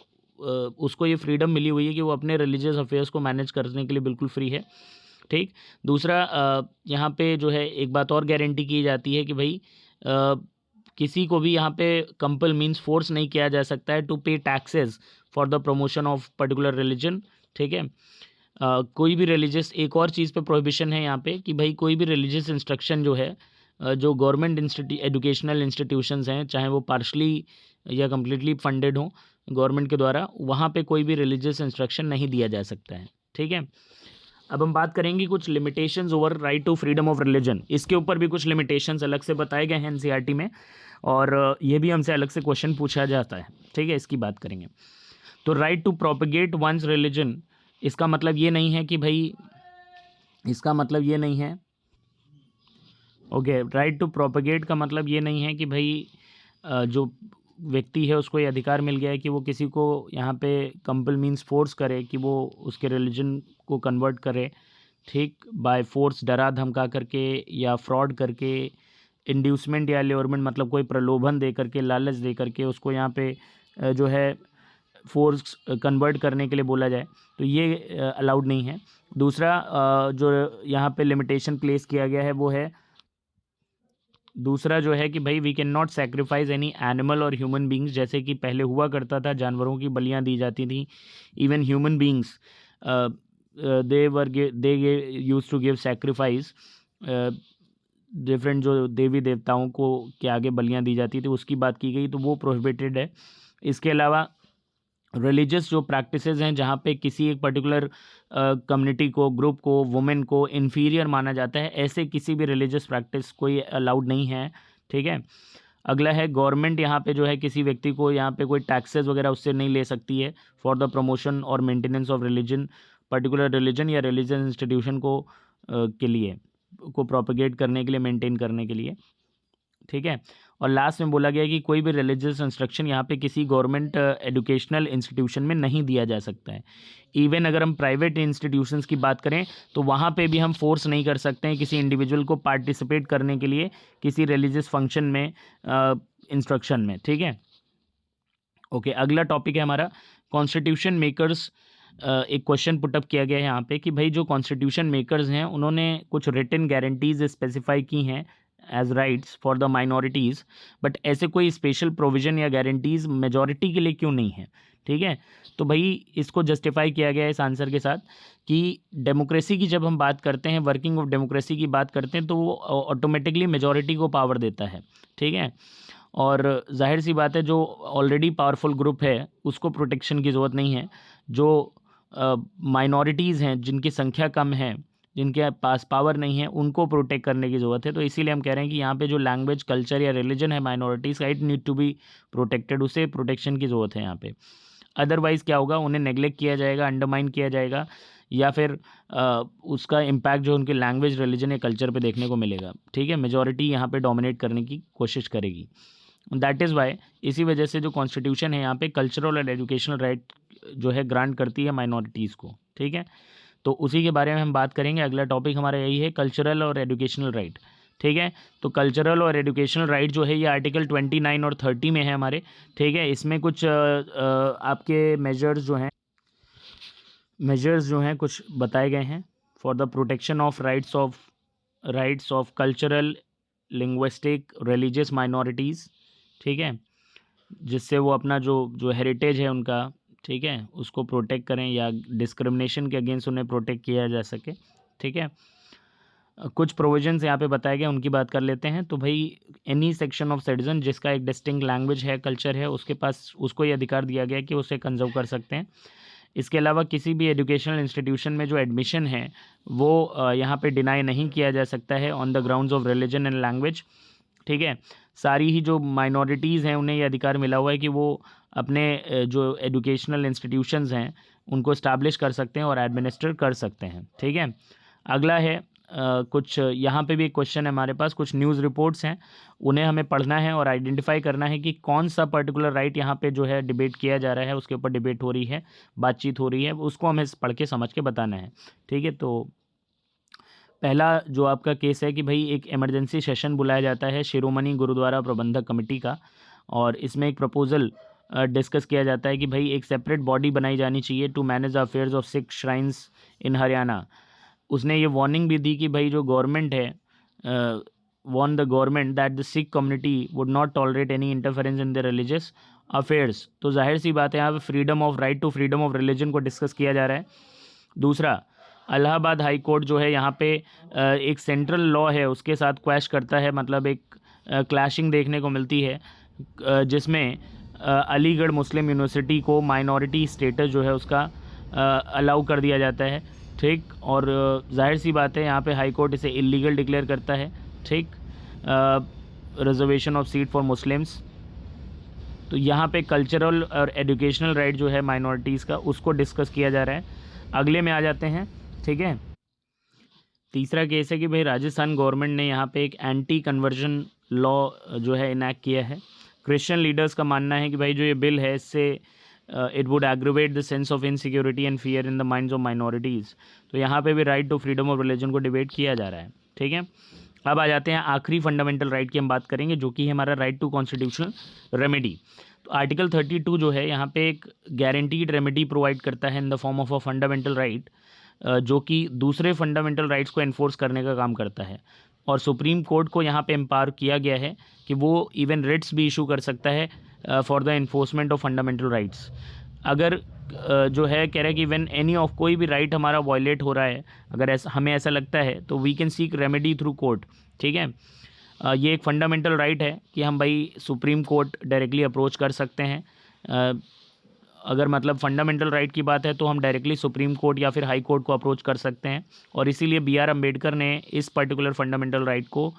उसको ये फ्रीडम मिली हुई है कि वो अपने रिलीजियस अफेयर्स को मैनेज करने के लिए बिल्कुल फ्री है, ठीक। दूसरा यहाँ पे जो है एक बात और गारंटी की जाती है कि भाई किसी को भी यहाँ पे कंपल मीन्स फोर्स नहीं किया जा सकता है टू पे taxes for the promotion of particular religion, ठीक है। कोई भी रिलीजियस, एक और चीज़ पे प्रोहिबिशन है यहाँ पे कि भाई कोई भी रिलीजियस इंस्ट्रक्शन जो है जो गवर्नमेंट एजुकेशनल इंस्टीट्यूशंस हैं, चाहे वो पार्शली या कम्प्लीटली फंडेड हो गवर्नमेंट के द्वारा, वहाँ पे कोई भी रिलीजियस इंस्ट्रक्शन नहीं दिया जा सकता है, ठीक है। अब हम बात करेंगे कुछ limitations over right to freedom of religion. इसके ऊपर भी कुछ लिमिटेशंस अलग से बताए गए हैं एनसीईआरटी में, और ये भी हमसे अलग से क्वेश्चन पूछा जाता है, ठीक है, इसकी बात करेंगे। तो right to propagate one's religion, इसका मतलब ये नहीं है कि भाई, इसका मतलब ये नहीं है, ओके, राइट टू प्रोपेगेट का मतलब ये नहीं है कि भाई जो व्यक्ति है उसको ये अधिकार मिल गया है कि वो किसी को यहाँ पे कंपल मीन्स फोर्स करे कि वो उसके रिलीजन को कन्वर्ट करे, ठीक, बाय फोर्स, डरा धमका करके या फ्रॉड करके, इंड्यूसमेंट या ल्योरमेंट मतलब कोई प्रलोभन दे करके, लालच दे करके उसको यहाँ पे जो है फोर्स कन्वर्ट करने के लिए बोला जाए, तो ये अलाउड नहीं है। दूसरा जो यहाँ पे लिमिटेशन प्लेस किया गया है वो है, दूसरा जो है कि भाई we can not sacrifice any animal और ह्यूमन बींग्स, जैसे कि पहले हुआ करता था, जानवरों की बलियां दी जाती थी। Even human beings they use to give sacrifice, different जो देवी देवताओं को के आगे बलियां दी जाती थी उसकी बात की गई, तो वो प्रोहिबिटेड है। इसके अलावा रिलीजियस जो प्रैक्टिसेस हैं जहाँ पे किसी एक पर्टिकुलर कम्युनिटी को, ग्रुप को, वुमेन को इन्फीरियर माना जाता है, ऐसे किसी भी रिलीजियस प्रैक्टिस कोई अलाउड नहीं है, ठीक है। अगला है गवर्नमेंट यहाँ पे जो है किसी व्यक्ति को यहाँ पे कोई टैक्सेस वगैरह उससे नहीं ले सकती है फॉर द प्रमोशन और maintenance of religion, particular religion या रिलीजियस इंस्टीट्यूशन को के लिए, को प्रोपेगेट करने के लिए, मेंटेन करने के लिए, ठीक है। और लास्ट में बोला गया कि कोई भी रिलीजियस इंस्ट्रक्शन यहाँ पे किसी गवर्नमेंट एजुकेशनल इंस्टीट्यूशन में नहीं दिया जा सकता है। इवन अगर हम प्राइवेट इंस्टीट्यूशंस की बात करें तो वहाँ पे भी हम फोर्स नहीं कर सकते हैं किसी इंडिविजुअल को पार्टिसिपेट करने के लिए किसी रिलीजियस फंक्शन में, इंस्ट्रक्शन में, ठीक है। ओके, अगला टॉपिक है हमारा कॉन्स्टिट्यूशन मेकर्स। एक क्वेश्चन पुटअप किया गया है यहाँ पे कि भाई जो कॉन्स्टिट्यूशन मेकर्स हैं उन्होंने कुछ रिटन गारंटीज स्पेसिफाई की हैं as rights for the minorities, but ऐसे कोई स्पेशल प्रोविज़न या गारंटीज़ मेजॉरिटी के लिए क्यों नहीं है, ठीक है। तो भाई इसको जस्टिफाई किया गया है इस आंसर के साथ कि डेमोक्रेसी की जब हम बात करते हैं, वर्किंग ऑफ डेमोक्रेसी की बात करते हैं, तो वो ऑटोमेटिकली मेजॉरिटी को पावर देता है, ठीक है। और जाहिर सी बात है जो ऑलरेडी पावरफुल ग्रुप है उसको प्रोटेक्शन की ज़रूरत नहीं है। जो माइनॉरिटीज़ हैं जिनकी संख्या कम है, जिनके पास पावर नहीं है, उनको प्रोटेक्ट करने की ज़रूरत है। तो इसीलिए हम कह रहे हैं कि यहाँ पे जो लैंग्वेज, कल्चर या रिलीजन है माइनॉरिटीज़ का, it need to be protected, उसे प्रोटेक्शन की ज़रूरत है यहाँ पे। अदरवाइज़ क्या होगा, उन्हें नेग्लेक्ट किया जाएगा, अंडरमाइन किया जाएगा, या फिर उसका इम्पैक्ट जो उनके लैंग्वेज, रिलीजन या कल्चर पे देखने को मिलेगा, ठीक है। मेजॉरिटी यहाँ पे डोमिनेट करने की कोशिश करेगी। दैट इज़ वाई, इसी वजह से जो कॉन्स्टिट्यूशन है यहाँ पे कल्चरल और एजुकेशनल राइट जो है ग्रांट करती है माइनॉरिटीज़ को, ठीक है। तो उसी के बारे में हम बात करेंगे। अगला टॉपिक हमारा यही है, कल्चरल और एजुकेशनल राइट, ठीक है। तो कल्चरल और एजुकेशनल राइट जो है ये आर्टिकल 29 और 30 में है हमारे, ठीक है। इसमें कुछ आपके मेजर्स जो हैं कुछ बताए गए हैं for the protection of rights of cultural, linguistic, religious minorities, ठीक है, जिससे वो अपना जो हेरिटेज है उनका, ठीक है, उसको प्रोटेक्ट करें या डिस्क्रिमिनेशन के अगेंस्ट उन्हें प्रोटेक्ट किया जा सके, ठीक है। कुछ प्रोविजंस यहाँ पे बताए गए, उनकी बात कर लेते हैं। तो भाई एनी सेक्शन ऑफ सिटीजन जिसका एक डिस्टिंक्ट लैंग्वेज है, कल्चर है, उसके पास उसको ये अधिकार दिया गया कि उसे कंजर्व कर सकते हैं। इसके अलावा किसी भी एजुकेशनल इंस्टीट्यूशन में जो एडमिशन है वो यहाँ पे डिनाई नहीं किया जा सकता है on the grounds of religion and language, ठीक है। सारी ही जो माइनॉरिटीज़ हैं उन्हें ये अधिकार मिला हुआ है कि वो अपने जो एजुकेशनल इंस्टीट्यूशंस हैं उनको इस्टेब्लिश कर सकते हैं और एडमिनिस्टर कर सकते हैं, ठीक है। अगला है कुछ यहाँ पे भी एक क्वेश्चन है हमारे पास, कुछ न्यूज़ रिपोर्ट्स हैं, उन्हें हमें पढ़ना है और आइडेंटिफाई करना है कि कौन सा पर्टिकुलर राइट यहाँ पे जो है डिबेट किया जा रहा है, उसके ऊपर डिबेट हो रही है, बातचीत हो रही है, उसको हमें पढ़ के समझ के बताना है, ठीक है। तो पहला जो आपका केस है कि भाई एक इमरजेंसी सेशन बुलाया जाता है शिरोमणि गुरुद्वारा प्रबंधक कमेटी का, और इसमें एक प्रपोजल डिस्कस किया जाता है कि भाई एक सेपरेट बॉडी बनाई जानी चाहिए to manage the affairs of Sikh shrines in Haryana. उसने ये वार्निंग भी दी कि भाई जो गवर्नमेंट है, warn the government that the Sikh community would not tolerate any interference in their religious affairs। तो जाहिर सी बात है यहाँ पे freedom of right to freedom of religion को डिस्कस किया जा रहा है। दूसरा, इलाहाबाद हाई कोर्ट जो है यहाँ पे एक सेंट्रल लॉ है उसके साथ क्लैश करता है, मतलब एक क्लैशिंग देखने को मिलती है, जिसमें अलीगढ़ मुस्लिम यूनिवर्सिटी को माइनॉरिटी स्टेटस जो है उसका अलाउ कर दिया जाता है, ठीक। और जाहिर सी बात है यहाँ पे हाई कोर्ट इसे इलीगल डिक्लेयर करता है, ठीक, reservation of seat for Muslims. तो यहाँ पे कल्चरल और एजुकेशनल राइट जो है माइनॉरिटीज़ का, उसको डिस्कस किया जा रहा है। अगले में आ जाते हैं, ठीक है। तीसरा केस है कि भाई राजस्थान गवर्नमेंट ने यहाँ पे एक एंटी कन्वर्जन लॉ जो है इनैक्ट किया है। क्रिश्चियन लीडर्स का मानना है कि भाई जो ये बिल है इससे it would aggravate the sense of insecurity and fear in the minds of minorities. तो यहाँ पे भी right to freedom of religion को डिबेट किया जा रहा है, ठीक है। अब आ जाते हैं आखिरी फंडामेंटल राइट की हम बात करेंगे, जो कि है हमारा राइट टू कॉन्स्टिट्यूशनल रेमेडी। तो आर्टिकल 32 जो है यहाँ पे एक गारंटीड रेमेडी प्रोवाइड करता है इन the form of a fundamental right, जो कि दूसरे फंडामेंटल राइट्स को एनफोर्स करने का काम करता है। और सुप्रीम कोर्ट को यहाँ पे एम्पावर किया गया है कि वो इवन रिट्स भी इशू कर सकता है for the enforcement of fundamental rights. अगर जो है कह रहा है कि व्हेन एनी ऑफ कोई भी राइट हमारा वायलेट हो रहा है, अगर ऐसा हमें ऐसा लगता है तो we can seek remedy through court, ठीक है। ये एक फंडामेंटल राइट है कि हम भाई सुप्रीम कोर्ट डायरेक्टली अप्रोच कर सकते हैं। अगर मतलब फंडामेंटल राइट की बात है तो हम डायरेक्टली सुप्रीम कोर्ट या फिर हाई कोर्ट को अप्रोच कर सकते हैं, और इसीलिए BR अम्बेडकर ने इस पर्टिकुलर फंडामेंटल राइट को,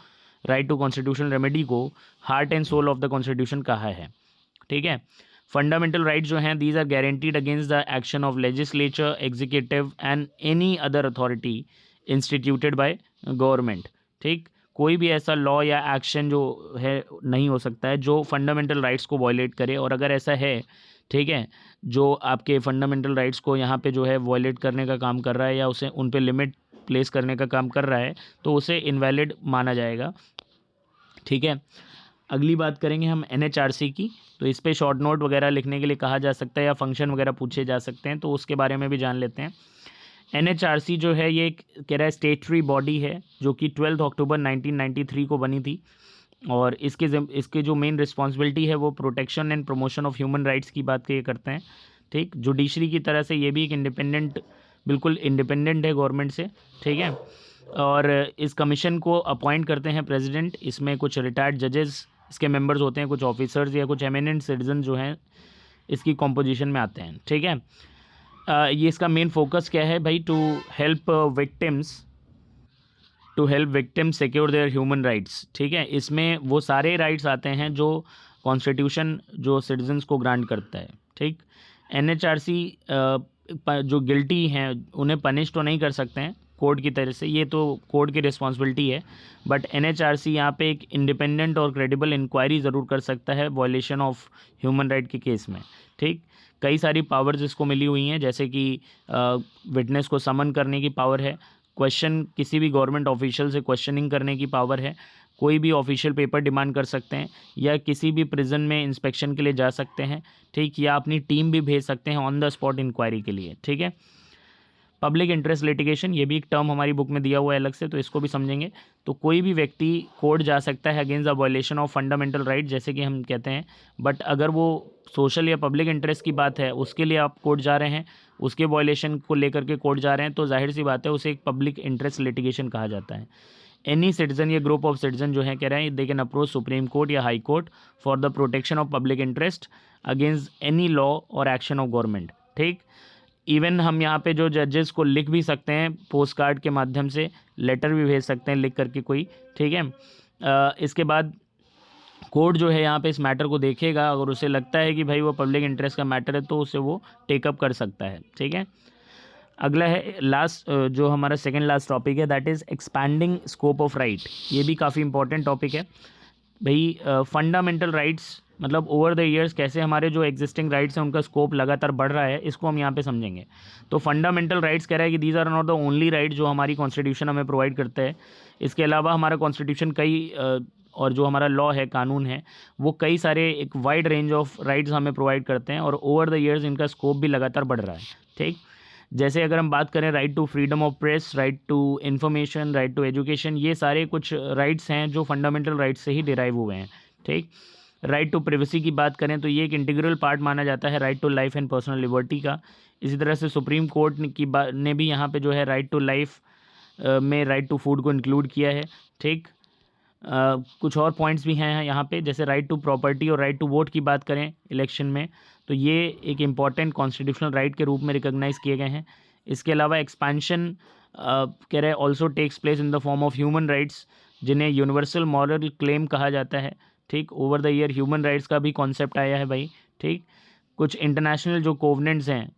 राइट टू कॉन्स्टिट्यूशनल रेमेडी को, heart and soul of the constitution कहा है, ठीक है। फंडामेंटल राइट जो हैं these are guaranteed against the action of legislature, executive and any other authority instituted by government, ठीक। कोई भी ऐसा लॉ या एक्शन जो है नहीं हो सकता है जो फंडामेंटल राइट्स को वायलेट करे, और अगर ऐसा है, ठीक है, जो आपके फंडामेंटल राइट्स को यहाँ पे जो है वायलेट करने का काम कर रहा है या उसे उन पे लिमिट प्लेस करने का काम कर रहा है, तो उसे इनवैलिड माना जाएगा, ठीक है। अगली बात करेंगे हम NHRC की। तो इस पे शॉर्ट नोट वगैरह लिखने के लिए कहा जा सकता है या फंक्शन वगैरह पूछे जा सकते हैं, तो उसके बारे में भी जान लेते हैं। NHRC जो है ये कह रहा है स्टेटरी बॉडी है जो कि 12 अक्टूबर 1993 को बनी थी, और इसके जो मेन रिस्पॉन्सिबिलिटी है वो protection and promotion of human rights की बात ये करते हैं, ठीक। जुडिशरी की तरह से ये भी एक इंडिपेंडेंट, बिल्कुल इंडिपेंडेंट है गवर्नमेंट से, ठीक है। और इस कमीशन को अपॉइंट करते हैं प्रेसिडेंट। इसमें कुछ रिटायर्ड जजेस इसके मेंबर्स होते हैं, कुछ ऑफिसर्स या कुछ एमिनेंट सिटीजन जो हैं इसकी कॉम्पोजिशन में आते हैं, ठीक है। ये इसका मेन फोकस क्या है भाई, to help victims secure their human rights, ठीक है। इसमें वो सारे राइट्स आते हैं जो कॉन्स्टिट्यूशन जो सिटीजन्स को ग्रांट करता है, ठीक। NHRC जो गिल्टी हैं उन्हें पनिश तो नहीं कर सकते हैं कोर्ट की तरफ से, ये तो कोर्ट की रिस्पॉन्सिबिलिटी है, बट एनएचआरसी यहाँ पे एक इंडिपेंडेंट और क्रेडिबल इंक्वायरी ज़रूर कर सकता है वायलेशन ऑफ ह्यूमन राइट के केस में। ठीक, कई सारी पावर्स इसको मिली हुई हैं, जैसे कि विटनेस को समन करने की पावर है, क्वेश्चन किसी भी गवर्नमेंट ऑफिशियल से क्वेश्चनिंग करने की पावर है, कोई भी ऑफिशियल पेपर डिमांड कर सकते हैं, या किसी भी प्रिजन में इंस्पेक्शन के लिए जा सकते हैं। ठीक, या अपनी टीम भी भेज सकते हैं ऑन द स्पॉट इंक्वायरी के लिए। ठीक है, पब्लिक इंटरेस्ट लिटिगेशन, ये भी एक टर्म हमारी बुक में दिया हुआ है अलग से, तो इसको भी समझेंगे। तो कोई भी व्यक्ति कोर्ट जा सकता है against the violation of fundamental right, जैसे कि हम कहते हैं, बट अगर वो सोशल या पब्लिक इंटरेस्ट की बात है, उसके लिए आप कोर्ट जा रहे हैं, उसके वायलेशन को लेकर के कोर्ट जा रहे हैं, तो जाहिर सी बात है उसे एक पब्लिक इंटरेस्ट लिटिगेशन कहा जाता है। एनी सिटीजन या ग्रुप ऑफ सिटीजन जो है कह रहे हैं they can approach supreme court या high court for the protection of public interest against any law और एक्शन ऑफ गवर्नमेंट। ठीक, इवन हम यहाँ पे जो जजेस को लिख भी सकते हैं पोस्ट कार्ड के माध्यम से, लेटर भी भेज सकते हैं लिख करके कोई। ठीक है, इसके बाद कोर्ट जो है यहाँ पे इस मैटर को देखेगा, अगर उसे लगता है कि भाई वो पब्लिक इंटरेस्ट का मैटर है तो उसे वो टेकअप कर सकता है। ठीक है, अगला है लास्ट, जो हमारा सेकंड लास्ट टॉपिक है, that is expanding scope of right. ये भी काफ़ी इंपॉर्टेंट टॉपिक है भाई। फंडामेंटल राइट्स मतलब ओवर द ईयर्स कैसे हमारे जो एग्जिस्टिंग राइट्स हैं उनका स्कोप लगातार बढ़ रहा है, इसको हम यहाँ पे समझेंगे। तो फंडामेंटल राइट्स कह रहा है कि these are not the only right जो हमारी कॉन्स्टिट्यूशन हमें प्रोवाइड करता है। इसके अलावा हमारा कॉन्स्टिट्यूशन कई और जो हमारा लॉ है, कानून है, वो कई सारे एक वाइड रेंज ऑफ राइट्स हमें प्रोवाइड करते हैं, और ओवर द ईयर्स इनका स्कोप भी लगातार बढ़ रहा है। ठीक, जैसे अगर हम बात करें right to freedom of press, right to information, right to education, ये सारे कुछ राइट्स हैं जो फंडामेंटल राइट्स से ही डिराइव हुए हैं। ठीक, राइट टू प्रिवेसी की बात करें तो ये एक इंटीग्रल पार्ट माना जाता है right to life and personal liberty का। इसी तरह से सुप्रीम कोर्ट ने भी यहाँ पे जो है राइट टू लाइफ में राइट टू फूड को इंक्लूड किया है। ठीक, कुछ और पॉइंट्स भी हैं यहाँ पे, जैसे राइट टू प्रॉपर्टी और राइट टू वोट की बात करें इलेक्शन में, तो ये एक इम्पॉर्टेंट कॉन्स्टिट्यूशनल राइट के रूप में रिकॉग्नाइज़ किए गए हैं। इसके अलावा एक्सपेंशन कह रहे also takes place in the form of human rights, जिन्हें यूनिवर्सल मॉरल क्लेम कहा जाता है। ठीक, over the year human rights का भी कॉन्सेप्ट आया है भाई। ठीक, कुछ इंटरनेशनल जो कोवनेंट्स हैं,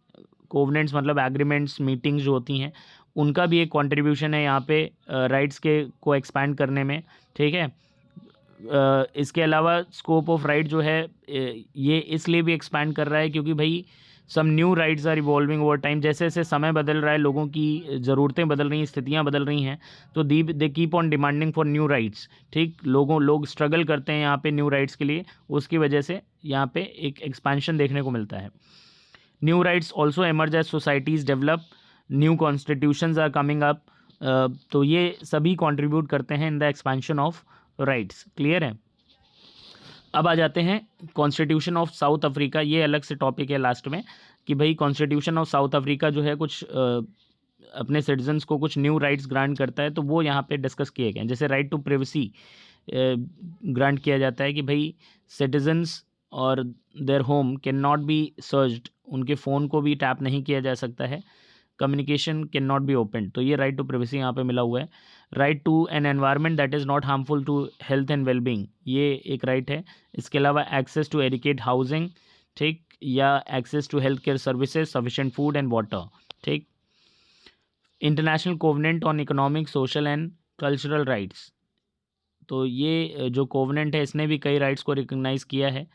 कोवनेंट्स मतलब एग्रीमेंट्स, मीटिंग्स जो होती हैं, उनका भी एक कंट्रीब्यूशन है यहाँ पे राइट्स के को एक्सपैंड करने में। ठीक है, इसके अलावा स्कोप ऑफ राइट जो है ये इसलिए भी एक्सपैंड कर रहा है क्योंकि भाई some new rights are evolving over time. जैसे जैसे समय बदल रहा है, लोगों की ज़रूरतें बदल रही हैं, स्थितियाँ बदल रही हैं, तो they keep on demanding for new rights. ठीक, लोग स्ट्रगल करते हैं यहाँ पे न्यू राइट्स के लिए, उसकी वजह से यहाँ पे एक एक्सपेंशन देखने को मिलता है। New rights also emerge as societies develop, new constitutions are coming up, तो ये सभी कंट्रीब्यूट करते हैं in the expansion of rights. Clear है। अब आ जाते हैं कॉन्स्टिट्यूशन ऑफ साउथ अफ्रीका, ये अलग से टॉपिक है लास्ट में, कि भाई कॉन्स्टिट्यूशन ऑफ साउथ अफ्रीका जो है कुछ अपने सिटीजन्स को कुछ न्यू राइट्स ग्रांट करता है, तो वो यहाँ पे डिस्कस किए गए हैं। जैसे राइट टू प्रिवेसी ग्रांट किया जाता है कि भाई सिटीजन्स और their home can not be searched, उनके फ़ोन को भी टैप नहीं किया जा सकता है, communication can not be open, तो ये राइट टू प्रिवेसी यहाँ पे मिला हुआ है। Right to an environment that is not harmful to health and wellbeing, ये एक राइट है। इसके अलावा एक्सेस टू एडिकेट हाउसिंग, ठीक, या access to health care services, sufficient food and water. ठीक, international covenant on economic, social and cultural rights, तो ये जो कोवेनेंट है इसने भी कई राइट्स को रिकग्नाइज़ किया है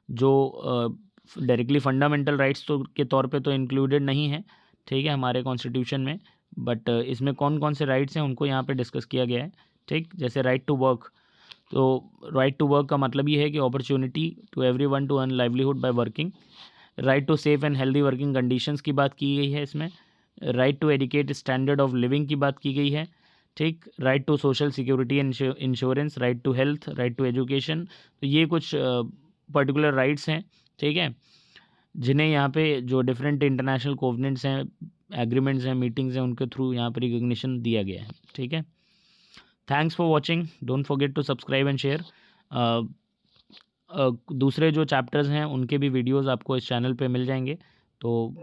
जो डायरेक्टली फंडामेंटल राइट्स तो के तौर पे तो इंक्लूडेड नहीं है, ठीक है, हमारे कॉन्स्टिट्यूशन में, बट इसमें कौन कौन से राइट्स हैं उनको यहाँ पे डिस्कस किया गया है। ठीक, जैसे राइट टू वर्क, तो राइट टू वर्क का मतलब ये है कि opportunity to everyone to earn livelihood by working. Right to safe and healthy working conditions की बात की गई है इसमें। Right to adequate standard of living की बात की गई है। ठीक, right to social security and insurance, right to health, right to education, तो ये कुछ पर्टिकुलर राइट्स हैं, ठीक है, जिन्हें यहाँ पे जो डिफरेंट इंटरनेशनल कोवेनेंट्स हैं, एग्रीमेंट्स हैं, मीटिंग्स हैं, उनके थ्रू यहाँ पर रिकग्निशन दिया गया है। ठीक है, thanks for watching, don't forget to subscribe and share. दूसरे जो चैप्टर्स हैं उनके भी वीडियोज़ आपको इस चैनल पे मिल जाएंगे, तो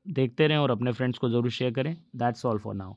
देखते रहें और अपने फ्रेंड्स को ज़रूर शेयर करें। That's all for now.